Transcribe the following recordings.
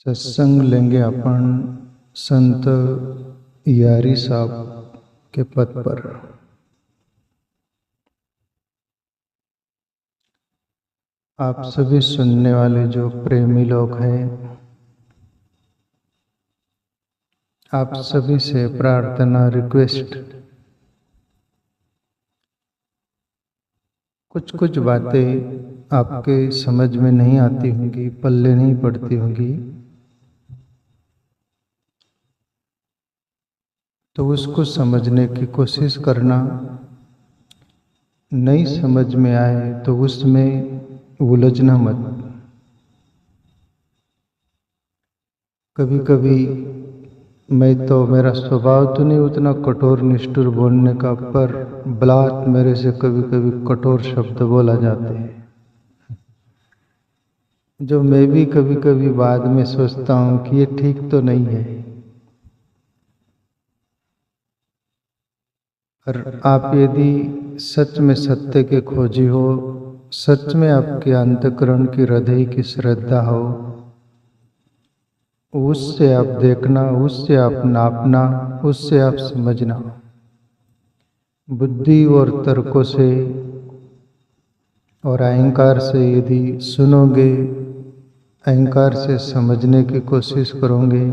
सत्संग लेंगे अपन संत यारी साहब के पद पर। आप सभी सुनने वाले जो प्रेमी लोग हैं, आप सभी से प्रार्थना रिक्वेस्ट, कुछ कुछ बातें आपके समझ में नहीं आती होंगी, पल्ले नहीं पड़ती होंगी, तो उसको समझने की कोशिश करना। नहीं समझ में आए तो उसमें उलझना मत। कभी कभी मेरा स्वभाव तो नहीं उतना कठोर निष्ठुर बोलने का, पर बलात् मेरे से कभी कभी कठोर शब्द बोला जाते हैं, जो मैं भी कभी कभी बाद में सोचता हूँ कि ये ठीक तो नहीं है। और आप यदि सच में सत्य के खोजी हो, सच में आपके अंतःकरण की हृदय की श्रद्धा हो, उससे आप देखना, उससे आप नापना, उससे आप समझना। बुद्धि और तर्कों से और अहंकार से यदि सुनोगे, अहंकार से समझने की कोशिश करोगे,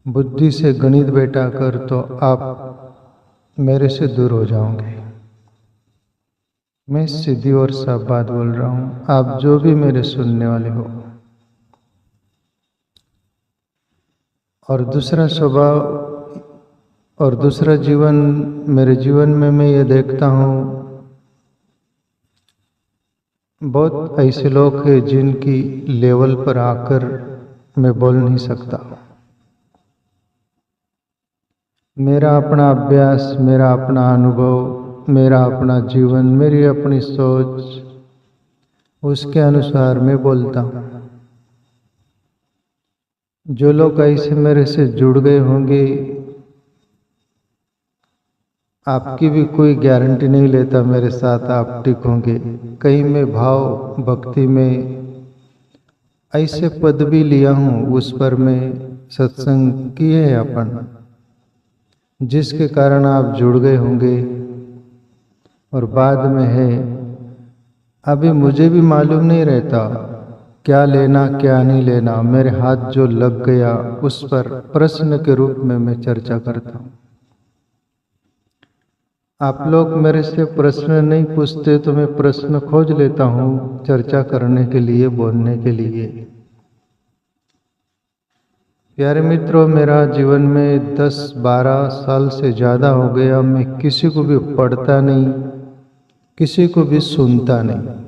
बुद्धि से गणित बैठा कर, तो आप मेरे से दूर हो जाओगे। मैं सीधी और साफ बात बोल रहा हूँ, आप जो भी मेरे सुनने वाले हो। और दूसरा स्वभाव और दूसरा जीवन, मेरे जीवन में मैं ये देखता हूँ, बहुत ऐसे लोग हैं जिनकी लेवल पर आकर मैं बोल नहीं सकता। मेरा अपना अभ्यास, मेरा अपना अनुभव, मेरा अपना जीवन, मेरी अपनी सोच, उसके अनुसार मैं बोलता हूँ। जो लोग ऐसे मेरे से जुड़ गए होंगे, आपकी भी कोई गारंटी नहीं लेता मेरे साथ आप ठीक होंगे। कहीं मैं भाव भक्ति में ऐसे पद भी लिया हूँ, उस पर मैं सत्संग किए हैं अपन, जिसके कारण आप जुड़ गए होंगे। और बाद में है, अभी मुझे भी मालूम नहीं रहता क्या लेना क्या नहीं लेना। मेरे हाथ जो लग गया उस पर प्रश्न के रूप में मैं चर्चा करता हूँ। आप लोग मेरे से प्रश्न नहीं पूछते तो मैं प्रश्न खोज लेता हूँ चर्चा करने के लिए, बोलने के लिए। प्यारे मित्रों, मेरा जीवन में 10-12 साल से ज़्यादा हो गया, मैं किसी को भी पढ़ता नहीं, किसी को भी सुनता नहीं।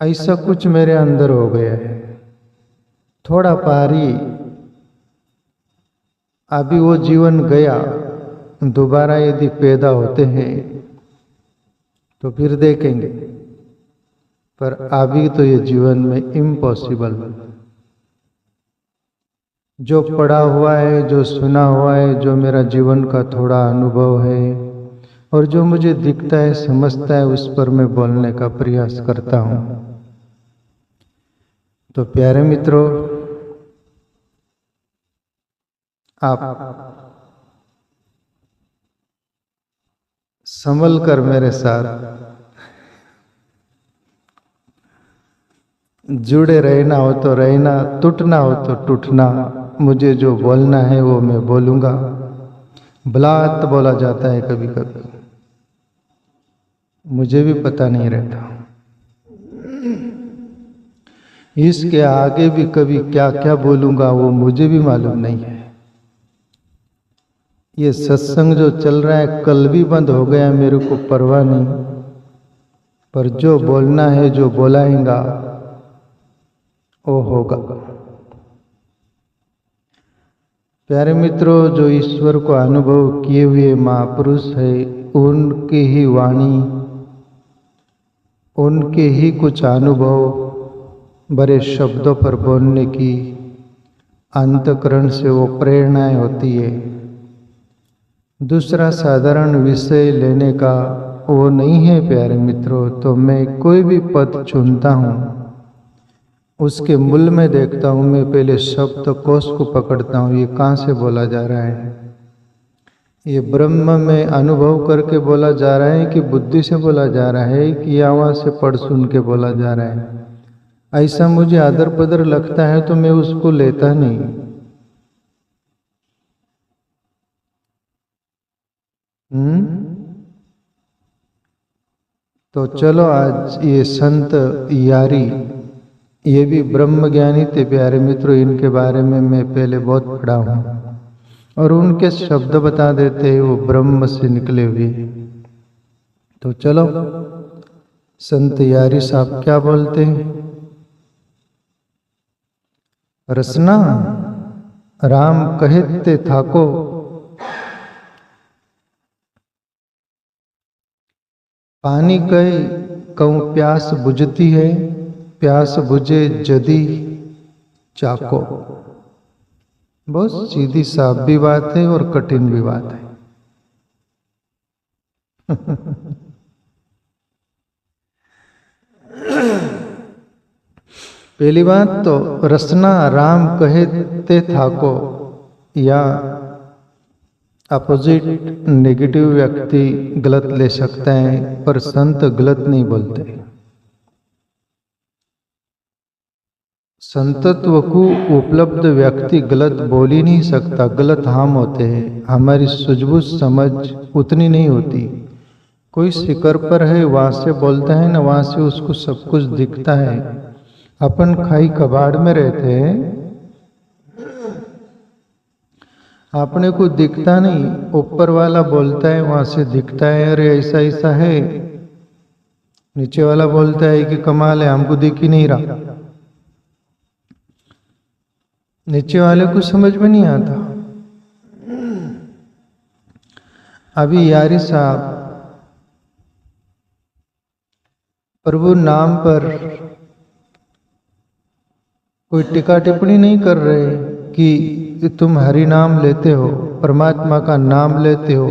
ऐसा कुछ मेरे अंदर हो गया है। थोड़ा पारी, अभी वो जीवन गया, दोबारा यदि पैदा होते हैं तो फिर देखेंगे, पर अभी तो ये जीवन में इम्पॉसिबल। जो पढ़ा हुआ है, जो सुना हुआ है, जो मेरा जीवन का थोड़ा अनुभव है और जो मुझे दिखता है, समझता है, उस पर मैं बोलने का प्रयास करता हूँ। तो प्यारे मित्रों, आप संभल कर मेरे साथ जुड़े रहना हो तो रहना, टूटना हो तो टूटना। मुझे जो बोलना है वो मैं बोलूँगा। बलात् बोला जाता है कभी कभी, मुझे भी पता नहीं रहता। इसके आगे भी कभी क्या क्या बोलूँगा वो मुझे भी मालूम नहीं है। ये सत्संग जो चल रहा है, कल भी बंद हो गया, मेरे को परवाह नहीं, पर जो बोलना है, जो बोलाएगा वो होगा। प्यारे मित्रों, जो ईश्वर को अनुभव किए हुए महापुरुष है, उनकी ही वाणी, उनके ही कुछ अनुभव बड़े शब्दों पर बोलने की अंतःकरण से वो प्रेरणाएं होती है। दूसरा साधारण विषय लेने का वो नहीं है प्यारे मित्रों। तो मैं कोई भी पद चुनता हूँ, उसके मूल में देखता हूँ मैं, पहले शब्द कोश को पकड़ता हूँ, ये कहाँ से बोला जा रहा है, ये ब्रह्म में अनुभव करके बोला जा रहा है कि बुद्धि से बोला जा रहा है कि आवाज से पढ़ सुन के बोला जा रहा है। ऐसा मुझे आदर पदर लगता है तो मैं उसको लेता नहीं। तो चलो आज ये संत यारी, ये भी ब्रह्म ज्ञानी थे प्यारे मित्रों, इनके बारे में मैं पहले बहुत पढ़ा हूँ और उनके शब्द बता देते हैं वो ब्रह्म से निकले हुए। तो चलो संत यारी साहब क्या बोलते हैं। रसना राम कहते थाको, पानी कहे कहूँ प्यास बुझती है, प्यास बुझे जदी चाको। बहुत सीधी साफ भी बात है और कठिन भी बात है। पहली बात तो रसना राम कहते थाको, या अपोजिट नेगेटिव व्यक्ति गलत ले सकते हैं पर संत गलत नहीं बोलते। संतत्व को उपलब्ध व्यक्ति गलत बोल ही नहीं सकता, गलत हम होते हैं, हमारी सूझबूझ समझ उतनी नहीं होती। कोई शिखर पर है वहां से बोलता है ना, वहां से उसको सब कुछ दिखता है। अपन खाई कबाड़ में रहते हैं, अपने को दिखता नहीं, ऊपर वाला बोलता है वहां से दिखता है, अरे ऐसा ऐसा है। नीचे वाला बोलता है कि कमाल है, हमको दिख ही नहीं रहा। नीचे वाले को समझ में नहीं आता। अभी यारी साहब प्रभु नाम पर कोई टिक्का टिप्पणी नहीं कर रहे कि तुम हरि नाम लेते हो, परमात्मा का नाम लेते हो,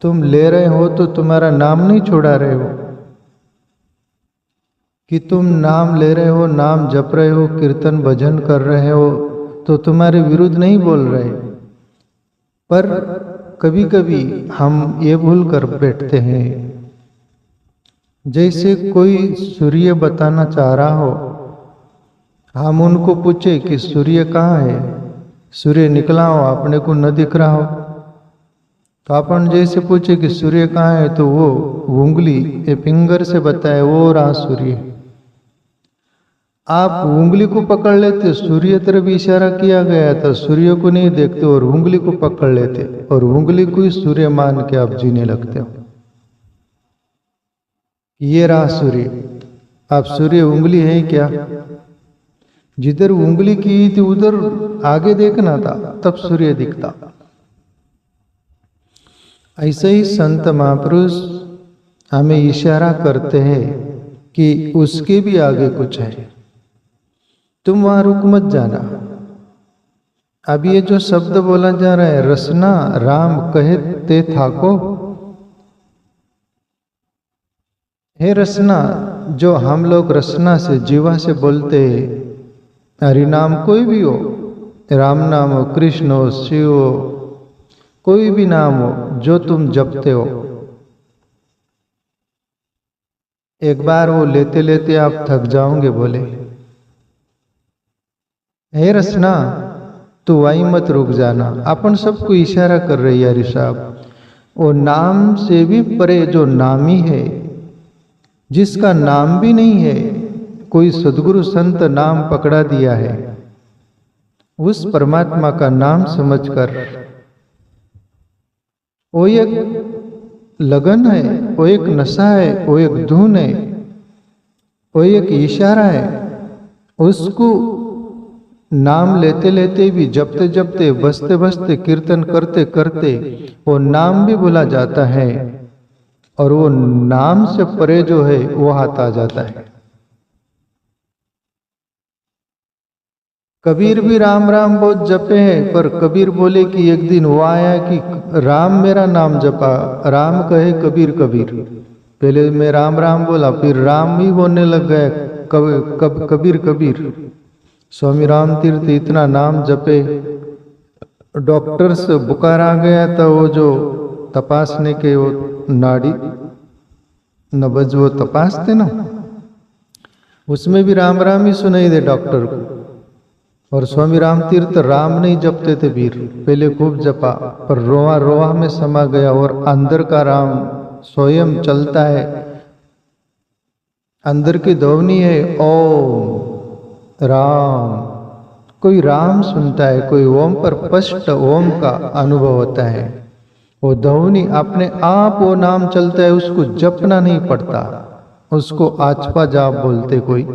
तुम ले रहे हो तो तुम्हारा नाम नहीं छोड़ा रहे हो, कि तुम नाम ले रहे हो, नाम जप रहे हो, कीर्तन भजन कर रहे हो तो तुम्हारे विरुद्ध नहीं बोल रहे। पर कभी कभी हम ये भूल कर बैठते हैं, जैसे कोई सूर्य बताना चाह रहा हो, हम उनको पूछे कि सूर्य कहाँ है, सूर्य निकला हो अपने को न दिख रहा हो, तो अपन जैसे पूछे कि सूर्य कहाँ है तो वो उंगली फिंगर से बताए वो रहा सूर्य। आप उंगली को पकड़ लेते, सूर्य तरफ इशारा किया गया था, सूर्य को नहीं देखते और उंगली को पकड़ लेते और उंगली को ही सूर्य मान के आप जीने लगते हो। ये रहा सूर्य। आप सूर्य उंगली है क्या? जिधर उंगली की थी उधर आगे देखना था, तब सूर्य दिखता। ऐसे ही संत महापुरुष हमें इशारा करते हैं कि उसके भी आगे कुछ है, तुम वहां रुक मत जाना। अब ये जो शब्द बोला जा रहा है, रसना राम कहते थाको, हे रसना, जो हम लोग रसना से जीवा से बोलते हैं, हरि नाम कोई भी हो, राम नाम हो, कृष्ण हो, शिव हो, कोई भी नाम हो जो तुम जपते हो, एक बार वो लेते लेते आप थक जाओगे। बोले हे रसना तू वहीं मत रुक जाना। अपन सबको इशारा कर रही है यारी साहब, वो नाम से भी परे जो नामी है, जिसका नाम भी नहीं है, कोई सदगुरु संत नाम पकड़ा दिया है, उस परमात्मा का नाम समझकर, वो एक लगन है, वो एक नशा है, वो एक धुन है, वो एक इशारा है, उसको नाम लेते लेते भी, जपते जपते, बसते बसते, कीर्तन करते करते वो नाम भी भुला जाता है और वो नाम से परे जो है वो हाथ आ जाता है। कबीर भी राम राम बहुत जपे हैं, पर कबीर बोले कि एक दिन वो आया कि राम मेरा नाम जपा, राम कहे कबीर कबीर, पहले मैं राम राम बोला, फिर राम ही बोलने लग गए, कबीर कबीर। स्वामी राम तीर्थ इतना नाम जपे, डॉक्टर से बुखार आ गया था, वो जो तपासने के वो नाड़ी नब्ज वो तपासते ना, उसमें भी राम राम ही सुनाई दे डॉक्टर को। और स्वामी राम तीर्थ राम नहीं जपते थे वीर, पहले खूब जपा, पर रोआ रोआ में समा गया और अंदर का राम स्वयं चलता है, अंदर की ध्वनि है ओम राम। कोई राम सुनता है, कोई ओम पर स्पष्ट ओम का अनुभव होता है। वो ध्वनि अपने आप वो नाम चलता है, उसको जपना नहीं पड़ता, उसको आचपा जाप बोलते कोई।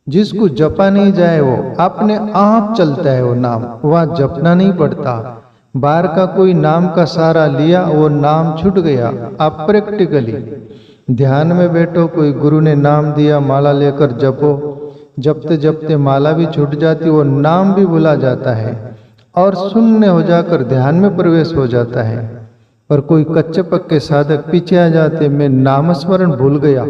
जिसको जपा नहीं जाए वो अपने आप चलता है वो नाम, वह जपना नहीं पड़ता। बाहर का कोई नाम का सहारा लिया, वो नाम छूट गया। आप प्रैक्टिकली ध्यान में बैठो, कोई गुरु ने नाम दिया, माला लेकर जपो, जपते जपते माला भी छूट जाती, वो नाम भी भुला जाता है और शून्य हो जाकर ध्यान में प्रवेश हो जाता है। पर कोई कच्चे पक्के साधक पीछे आ जाते, मैं नामस्मरण भूल गया,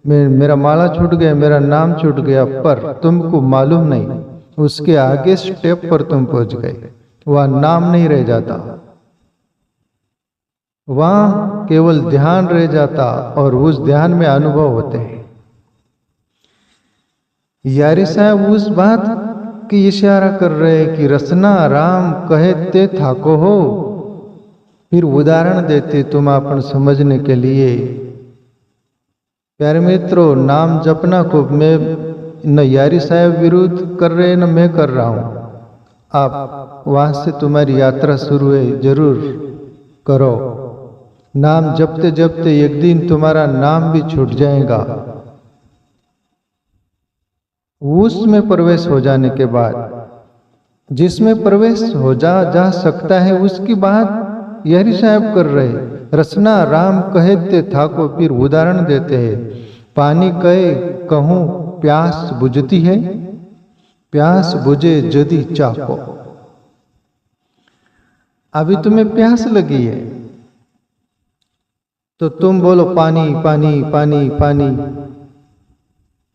मेरा माला छूट गया, मेरा नाम छूट गया, पर तुमको मालूम नहीं, उसके आगे स्टेप पर तुम पहुंच गए, वह नाम नहीं रह जाता, वहां केवल ध्यान रह जाता और उस ध्यान में अनुभव होते हैं। यारी साहब उस बात की इशारा कर रहे हैं कि रसना राम कहते थाको हो, फिर उदाहरण देते तुम अपन समझने के लिए। प्यारे मित्रों, नाम जपना को मैं न यारी साहब विरुद्ध कर रहे न मैं कर रहा हूं, आप वहां से तुम्हारी यात्रा शुरू है, जरूर करो। नाम जपते जपते एक दिन तुम्हारा नाम भी छूट जाएगा। उसमें प्रवेश हो जाने के बाद, जिसमें प्रवेश हो जा सकता है, उसकी बात यारी साहब कर रहे। रसना राम कहते था को फिर उदाहरण देते हैं। पानी कहे कहूं प्यास बुझती है, प्यास बुझे जदी चाको। अभी तुम्हें प्यास लगी है तो तुम बोलो पानी पानी पानी पानी,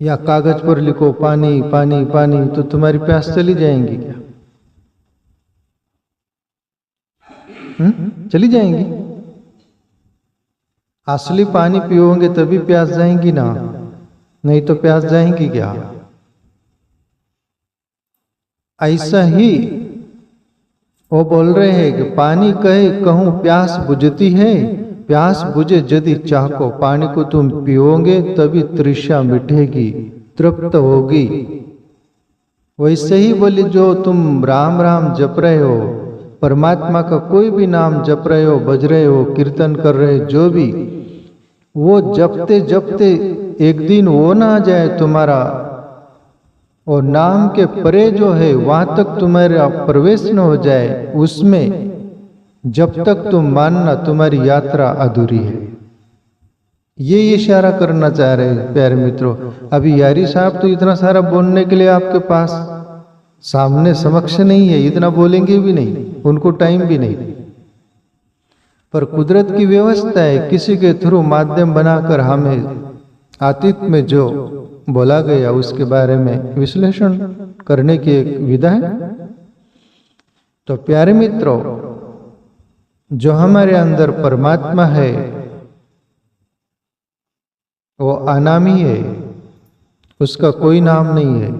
या कागज पर लिखो पानी पानी पानी, तो तुम्हारी प्यास चली जाएंगी क्या? चली जाएंगी। असली पानी पियोगे तभी प्यास जाएंगी ना, नहीं तो प्यास जाएंगी क्या? ऐसा ही वो बोल रहे हैं कि पानी कहे कहूं प्यास बुझती है, प्यास बुझे यदि चाहो। पानी को तुम पियोगे तभी तृष्णा मिटेगी, तृप्त होगी। वैसे ही बोली जो तुम राम राम जप रहे हो, परमात्मा का कोई भी नाम जप रहे हो, बज रहे हो, कीर्तन कर रहे हो, जो भी, वो जपते जपते एक दिन वो ना आ जाए तुम्हारा, और नाम के परे जो है वहां तक तुम्हारा प्रवेश न हो जाए, उसमें जब तक तुम मानना तुम्हारी यात्रा अधूरी है। ये इशारा करना चाह रहे हैं प्यारे मित्रों। अभी यारी साहब तो इतना सारा बोलने के लिए आपके पास सामने समक्ष नहीं है, इतना बोलेंगे भी नहीं, उनको टाइम भी नहीं। पर कुदरत की व्यवस्था है, किसी के थ्रू माध्यम बनाकर हमें अतीत में जो बोला गया उसके बारे में विश्लेषण करने की एक विधा है। तो प्यारे मित्रों, जो हमारे अंदर परमात्मा है वो अनामी है, उसका कोई नाम नहीं है,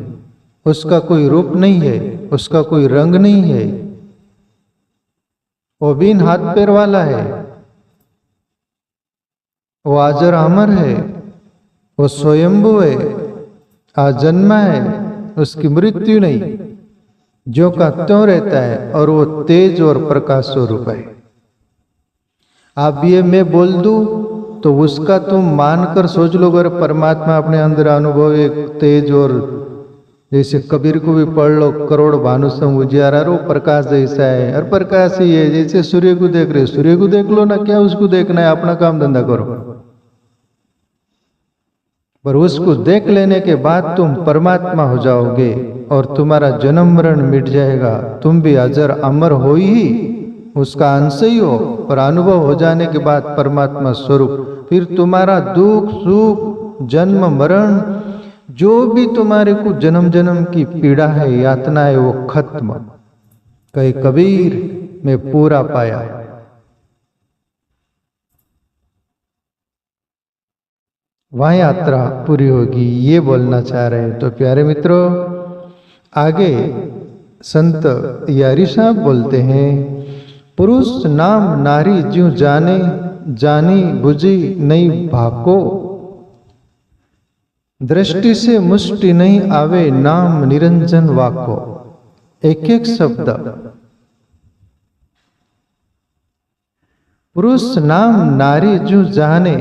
उसका कोई रूप नहीं है, उसका कोई रंग नहीं है, वो बिन हाथ पैर वाला है, वो अजर अमर है, वो स्वयंभू है, आजन्मा है, उसकी मृत्यु नहीं, जो का त्यों रहता है, और वो तेज और प्रकाश स्वरूप है। आप ये मैं बोल दूं तो उसका तुम मानकर सोच लो, अगर परमात्मा अपने अंदर अनुभव एक तेज, और जैसे कबीर को भी पढ़ लो, करोड़ भानु सम उजियारा, रो प्रकाश जैसा है, और प्रकाश ही है। जैसे सूर्य को देख रहे, सूर्य को देख लो ना, क्या उसको देखना है, अपना काम धंधा करो। पर उसको देख लेने के बाद तुम परमात्मा हो जाओगे और तुम्हारा जन्म मरण मिट जाएगा। तुम भी अजर अमर हो ही, उसका अंश ही हो, पर अनुभव हो जाने के बाद परमात्मा स्वरूप फिर तुम्हारा दुख सुख जन्म मरण जो भी तुम्हारे को जन्म जन्म की पीड़ा है यातना है वो खत्म। कहे कबीर मैं पूरा पाया। वह यात्रा पूरी होगी, ये बोलना चाह रहे हैं। तो प्यारे मित्रों, आगे संत यारी साहब बोलते हैं, पुरुष नाम नारी ज्यों जाने, जानी बुझी नहीं भाको, दृष्टि से मुष्टि नहीं आवे, नाम निरंजन वाको। एक एक शब्द, पुरुष नाम नारी ज्यों जाने,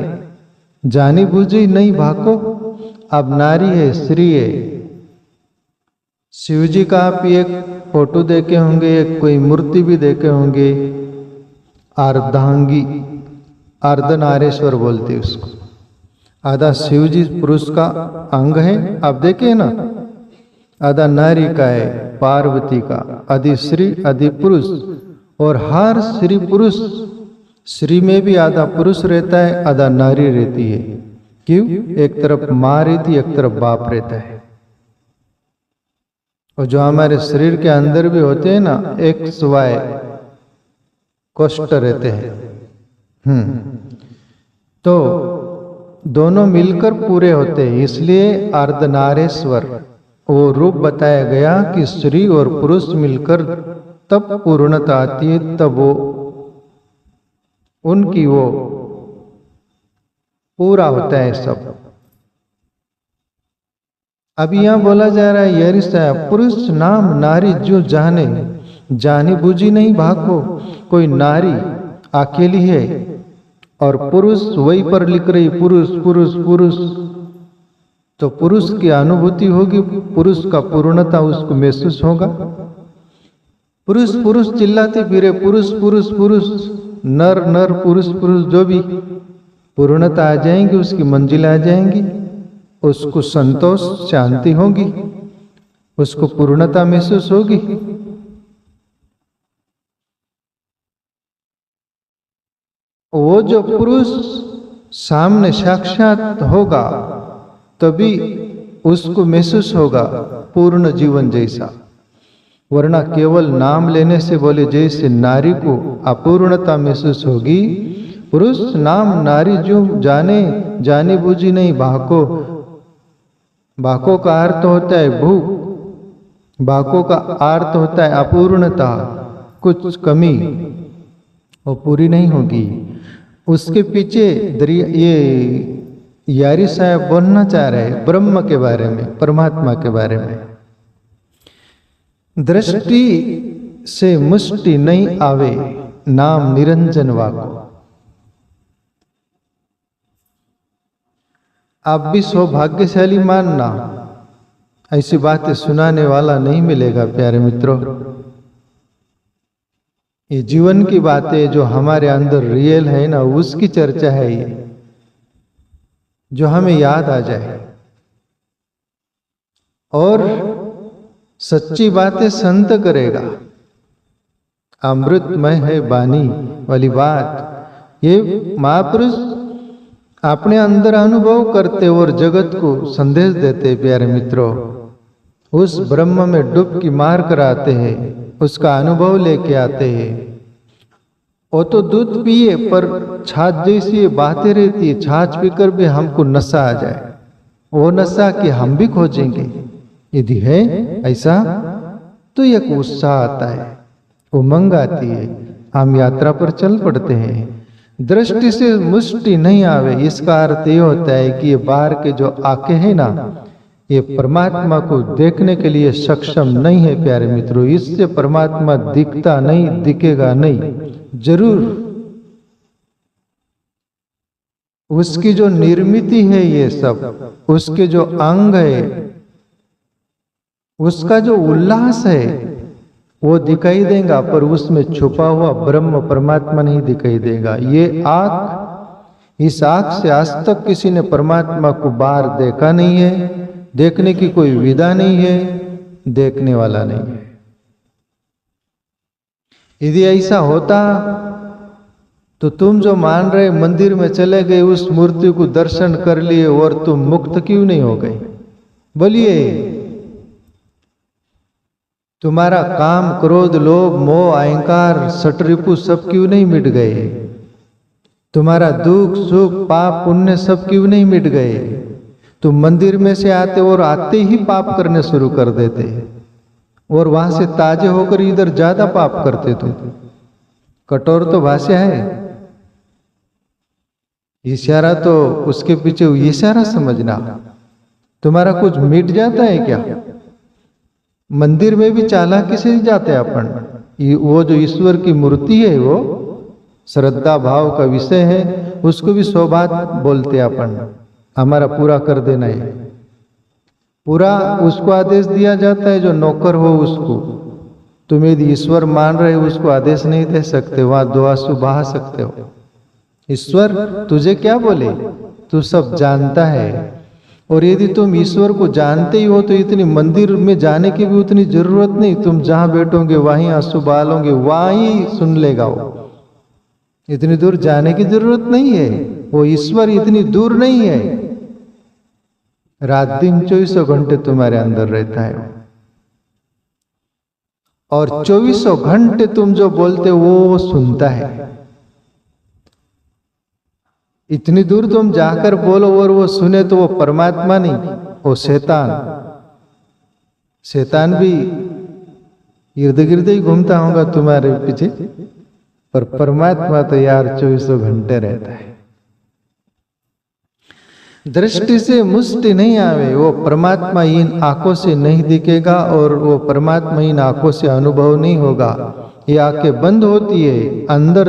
जानी बुझी नहीं भाको। अब नारी है, स्त्री है। शिव जी का आप एक फोटो देखे होंगे, एक कोई मूर्ति भी देखे होंगे, अर्धांगी, अर्धनारेश्वर बोलते उसको। आधा शिव जी पुरुष का अंग है, आप देखे ना, आधा नारी का है, पार्वती का, आदि स्त्री आदि पुरुष। और हर स्त्री पुरुष, स्त्री में भी आधा पुरुष रहता है, आधा नारी रहती है। क्यों? एक तरफ माँ रहती, एक तरफ बाप रहता है। और जो हमारे शरीर के अंदर भी होते हैं ना, एक्स वाई कोष्ठ रहते हैं। तो दोनों मिलकर पूरे होते हैं, इसलिए अर्धनारेश्वर वो रूप बताया गया कि स्त्री और पुरुष मिलकर तब पूर्णता आती है, तब वो उनकी वो पूरा होता है सब। अब यहां बोला जा रहा है यारी साहब, पुरुष नाम नारी जो जाने, जानी बुझी नहीं भागो। कोई नारी अकेली है और पुरुष वही पर लिख रही पुरुष पुरुष पुरुष, तो पुरुष की अनुभूति होगी, पुरुष का पूर्णता उसको महसूस होगा। पुरुष पुरुष चिल्लाते फिरे, पुरुष पुरुष पुरुष, नर नर पुरुष पुरुष, जो भी पूर्णता आ जाएंगी, उसकी मंजिल आ जाएंगी, उसको संतोष शांति होगी, उसको पूर्णता महसूस होगी। वो जो पुरुष सामने साक्षात होगा तभी उसको महसूस होगा पूर्ण जीवन जैसा। वरना केवल नाम लेने से बोले जैसे नारी को अपूर्णता महसूस होगी, पुरुष नाम नारी जो जाने, जानी बूझी नहीं भाको। भाको का अर्थ होता है भूख, भाको का अर्थ होता है अपूर्णता, कुछ कमी वो पूरी नहीं होगी। उसके पीछे ये यारी साहब बोलना चाह रहे हैं ब्रह्म के बारे में, परमात्मा के बारे में। दृष्टि से मुष्टि नहीं आवे, नाम निरंजन वाको। आप भी सौभाग्यशाली मानना, ऐसी बातें सुनाने वाला नहीं मिलेगा प्यारे मित्रों। ये जीवन की बातें जो हमारे अंदर रियल है ना, उसकी चर्चा है ये, जो हमें याद आ जाए। और सच्ची बातें संत करेगा, अमृतमय है वाणी वाली बात। ये महापुरुष अपने अंदर अनुभव करते और जगत को संदेश देते प्यारे मित्रों। उस ब्रह्म में डुबकी मार कर आते हैं, उसका अनुभव लेके आते हैं। वो तो दूध पिए पर छाछ जैसी बातें रहती है, छाछ पीकर भी हमको नशा आ जाए, वो नशा कि हम भी खोजेंगे। यदि है ऐसा तो एक उत्साह आता है, उमंग आती है, हम यात्रा पर चल पड़ते हैं। दृष्टि से मुष्टि नहीं आवे, इसका अर्थ ये होता है कि ये बाहर के जो आंखें हैं ना, ये परमात्मा को देखने के लिए सक्षम नहीं है प्यारे मित्रों। इससे परमात्मा दिखता नहीं, दिखेगा नहीं। जरूर उसकी जो निर्मित है ये सब, उसके जो अंग है, उसका जो उल्लास है वो दिखाई देगा, पर उसमें छुपा हुआ ब्रह्म परमात्मा नहीं दिखाई देगा। ये आँख, इस आँख से आज तक किसी ने परमात्मा को बाहर देखा नहीं है, देखने की कोई विधा नहीं है, देखने वाला नहीं है। यदि ऐसा होता तो तुम जो मान रहे मंदिर में चले गए, उस मूर्ति को दर्शन कर लिए और तुम मुक्त क्यों नहीं हो गए? बोलिए। तुम्हारा काम, क्रोध, लोभ, मोह, अहंकार, सटरिपु सब क्यों नहीं मिट गए? तुम्हारा दुख, सुख, पाप, पुण्य सब क्यों नहीं मिट गए? तुम मंदिर में से आते और आते ही पाप करने शुरू कर देते और वहां से ताजे होकर इधर ज्यादा पाप करते। तुम कठोर तो भाषा है, इशारा तो उसके पीछे इशारा समझना। तुम्हारा कुछ मिट जाता है क्या? मंदिर में भी चालाकी से जाते हैं अपन। वो जो ईश्वर की मूर्ति है, वो श्रद्धा भाव का विषय है, उसको भी 100 बात बोलते अपन, हमारा पूरा कर देना है। पूरा उसको आदेश दिया जाता है जो नौकर हो उसको। तुम यदि ईश्वर मान रहे हो, उसको आदेश नहीं दे सकते, वहां दो आंसू बहा सकते हो। ईश्वर तुझे क्या बोले? तू सब जानता है। और यदि तुम ईश्वर को जानते ही हो तो इतनी मंदिर में जाने की भी उतनी जरूरत नहीं। तुम जहां बैठोगे वहीं आंसू बहालोगे, वहीं सुन लेगा वो। इतनी दूर जाने की जरूरत नहीं है। वो ईश्वर इतनी दूर नहीं है। रात दिन 24 घंटे तुम्हारे अंदर रहता है और 24 घंटे तुम जो बोलते हो वो सुनता है। इतनी दूर तुम जाकर बोलो और वो सुने तो वो परमात्मा नहीं, वो शैतान। शैतान भी इर्द गिर्द ही घूमता होगा तुम्हारे पीछे, पर परमात्मा तो यार 24 घंटे रहता है। दृष्टि से मुष्टि नहीं आवे, वो परमात्मा इन आंखों से नहीं दिखेगा और वो परमात्मा इन आंखों से अनुभव नहीं होगा। ये आंखें बंद होती है, अंदर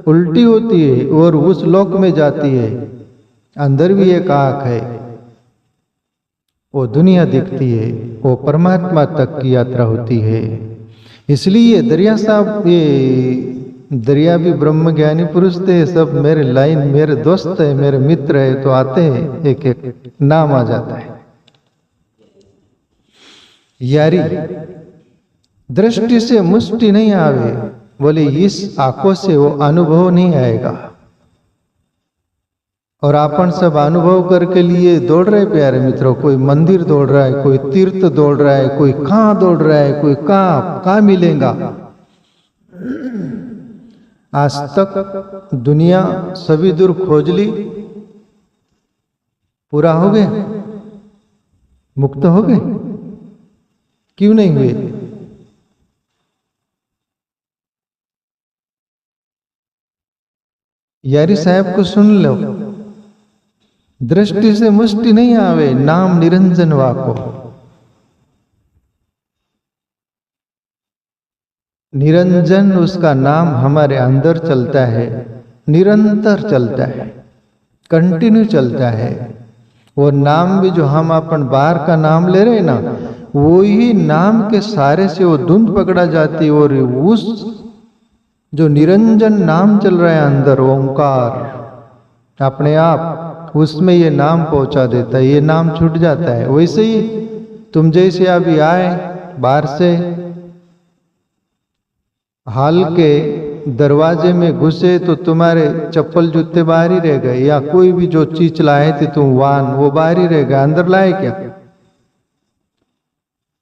उल्टी होती है और उस लोक में जाती है। अंदर भी एक आंख है, वो दुनिया दिखती है, वो परमात्मा तक की यात्रा होती है। इसलिए दरिया साहब, ये दरिया भी ब्रह्म ज्ञानी पुरुष थे, सब मेरे लाइन, मेरे दोस्त है, मेरे मित्र है, तो आते हैं, एक एक नाम आ जाता है। यारी दृष्टि से मुष्टि नहीं आवे, बोले इस आंखों से वो अनुभव नहीं आएगा। और अपन सब अनुभव करके लिए दौड़ रहे प्यारे मित्रों। कोई मंदिर दौड़ रहा है, कोई तीर्थ दौड़ रहा है, कोई कहां दौड़ रहा है, कोई कहां मिलेगा। आज तक दुनिया सभी दूर खोज ली, पूरा हो गए, मुक्त हो गए, क्यों नहीं हुए? यारी साहब को सुन लो। दृष्टि से मुष्टि नहीं आवे, नाम निरंजन वाको। निरंजन उसका नाम हमारे अंदर चलता है, निरंतर चलता है, कंटिन्यू चलता है। वो नाम भी जो हम अपन बाहर का नाम ले रहे हैं ना, वो ही नाम के सारे से वो धुंध पकड़ा जाती है और उस जो निरंजन नाम चल रहा है अंदर, ओंकार, अपने आप उसमें ये नाम पहुंचा देता है, ये नाम छूट जाता है। वैसे ही तुम जैसे अभी आए बाहर से, हाल के दरवाजे में घुसे तो तुम्हारे चप्पल जूते बाहर ही रह गए, या कोई भी जो चीज लाए थे तुम वाहन, वो बाहर ही रह गए, अंदर लाए क्या?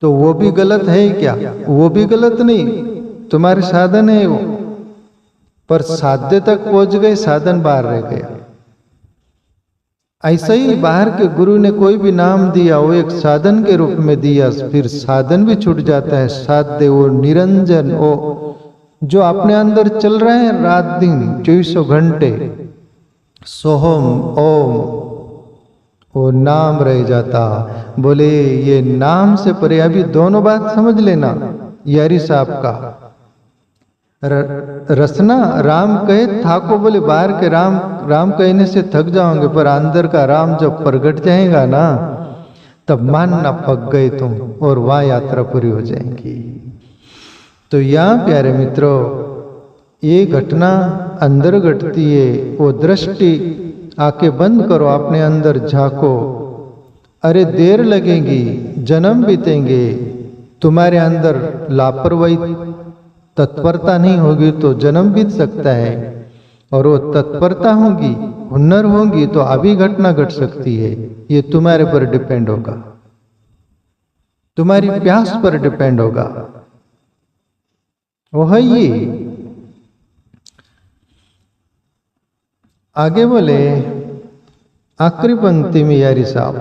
तो वो भी गलत है क्या? वो भी गलत नहीं, तुम्हारे साधन है वो, पर साध्य तक पहुंच गए, साधन बाहर रह गया। ऐसा ही बाहर के गुरु ने कोई भी नाम दिया, वो एक साधन के रूप में दिया, फिर साधन भी छूट जाता है। साध्य वो निरंजन, वो जो अपने अंदर चल रहे हैं रात दिन 24 घंटे, सोहम ओम, वो नाम रह जाता। बोले ये नाम से परे, अभी दोनों बात समझ लेना यारी साहब का। रसना राम कहे थाको, बोले बाहर के राम राम कहने से थक जाओगे, पर अंदर का राम जब प्रगट जाएगा ना, तब मानना पक गए तुम, और वह यात्रा पूरी हो जाएगी। तो यहाँ प्यारे मित्रों, ये घटना अंदर घटती है। वो दृष्टि आके बंद करो, अपने अंदर झांको। अरे देर लगेगी, जन्म बीतेंगे, तुम्हारे अंदर लापरवाही तत्परता नहीं होगी तो जन्म बीत सकता है। और वो तत्परता होगी, हुनर होगी तो अभी घटना घट सकती है। ये तुम्हारे पर डिपेंड होगा, तुम्हारी प्यास पर डिपेंड होगा। वो है ये। आगे बोले आखिरी पंक्ति में यारी साहब,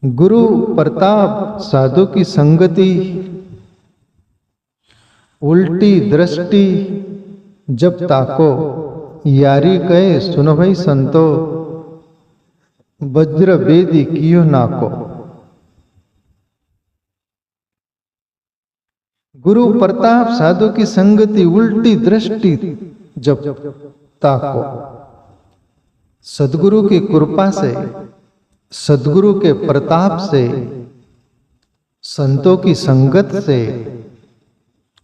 गुरु प्रताप साधु की संगति, उल्टी दृष्टि जब ताको, यारी कहे सुनो भाई संतो, वज्र बेदी कियो नाको। गुरु प्रताप साधु की संगति, उल्टी दृष्टि जब ताको, सदगुरु की कृपा से, सदगुरु के प्रताप से, संतों की संगत से,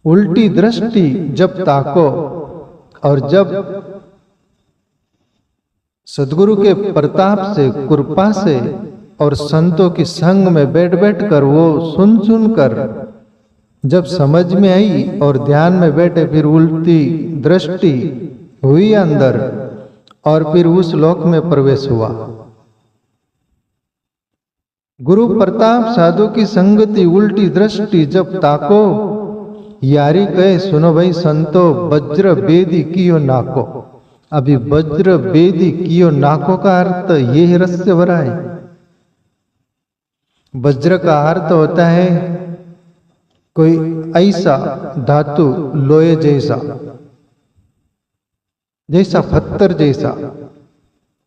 उल्टी दृष्टि जब ताको, और जब सदगुरु के प्रताप से, कृपा से और संतों की संग में बैठ बैठ कर वो सुन सुन कर जब समझ में आई और ध्यान में बैठे, फिर उल्टी दृष्टि हुई अंदर और फिर उस लोक में प्रवेश हुआ। गुरु प्रताप साधु की संगति, उल्टी दृष्टि जब ताको, यारी कहे सुनो भाई संतो, वज्र बेदी कियो नाको। अभी वज्र बेदी कियो नाको का अर्थ ये रहस्य भरा है। वज्र का अर्थ होता है कोई ऐसा धातु, लोहे जैसा, जैसा पत्थर जैसा,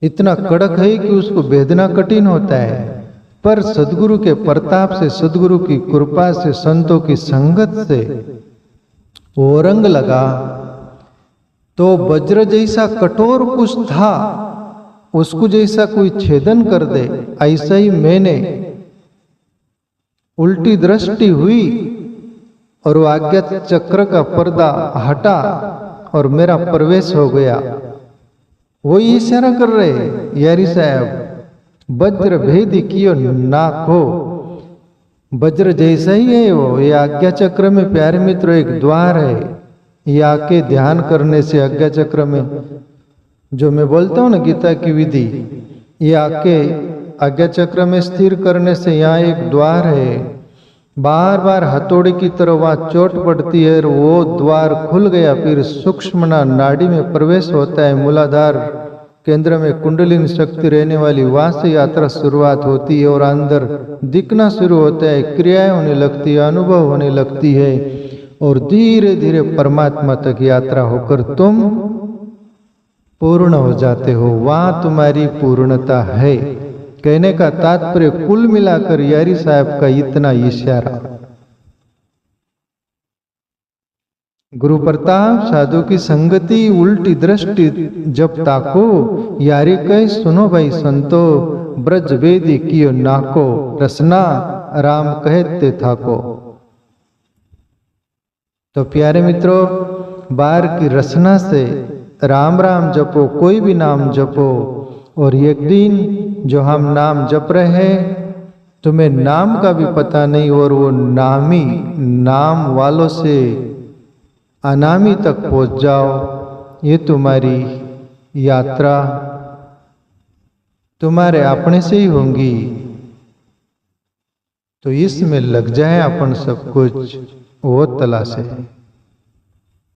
इतना कड़क है कि उसको भेदना कठिन होता है। पर सदगुरु के प्रताप से, सदगुरु की कृपा से, संतों की संगत से वो रंग लगा तो वज्र जैसा कठोर कुछ था, उसको जैसा कोई छेदन कर दे, ऐसा ही मैंने उल्टी दृष्टि हुई और वो आज्ञा चक्र का पर्दा हटा और मेरा प्रवेश हो गया। वही इशारा कर रहे यारी साहब, वज्र भेदी कियो नाको। वज्र जैसा ही है वो। ये आज्ञा चक्र में प्यारे मित्रों एक द्वार है। ये आके ध्यान करने से आज्ञा चक्र में, जो मैं बोलता हूँ ना गीता की विधि, ये आके आज्ञा चक्र में स्थिर करने से यहाँ एक द्वार है। बार बार हथौड़ी की तरह वहाँ चोट पड़ती है और वो द्वार खुल गया, फिर सूक्ष्म नाड़ी में प्रवेश होता है। मूलाधार केंद्र में कुंडलिनी शक्ति रहने वाली, वहां से यात्रा शुरुआत होती है और अंदर दिखना शुरू होता है, क्रियाएं होने लगती है, अनुभव होने लगती है और धीरे धीरे परमात्मा तक यात्रा होकर तुम पूर्ण हो जाते हो। वहां तुम्हारी पूर्णता है। कहने का तात्पर्य कुल मिलाकर यारी साहब का इतना इशारा। गुरु प्रताप साधु की संगति, उल्टी दृष्टि जब ताको, यारी कहे सुनो भाई संतो, ब्रज वेदी कियो नाको, रसना राम कहते थाको। तो प्यारे मित्रों, बार की रसना से राम राम जपो, कोई भी नाम जपो, और एक दिन जो हम नाम जप रहे हैं, तुम्हें नाम का भी पता नहीं और वो नामी नाम वालों से अनामी तक पहुंच जाओ। ये तुम्हारी यात्रा तुम्हारे अपने से ही होंगी। तो इसमें लग जाए अपन सब कुछ, वो तलाश है।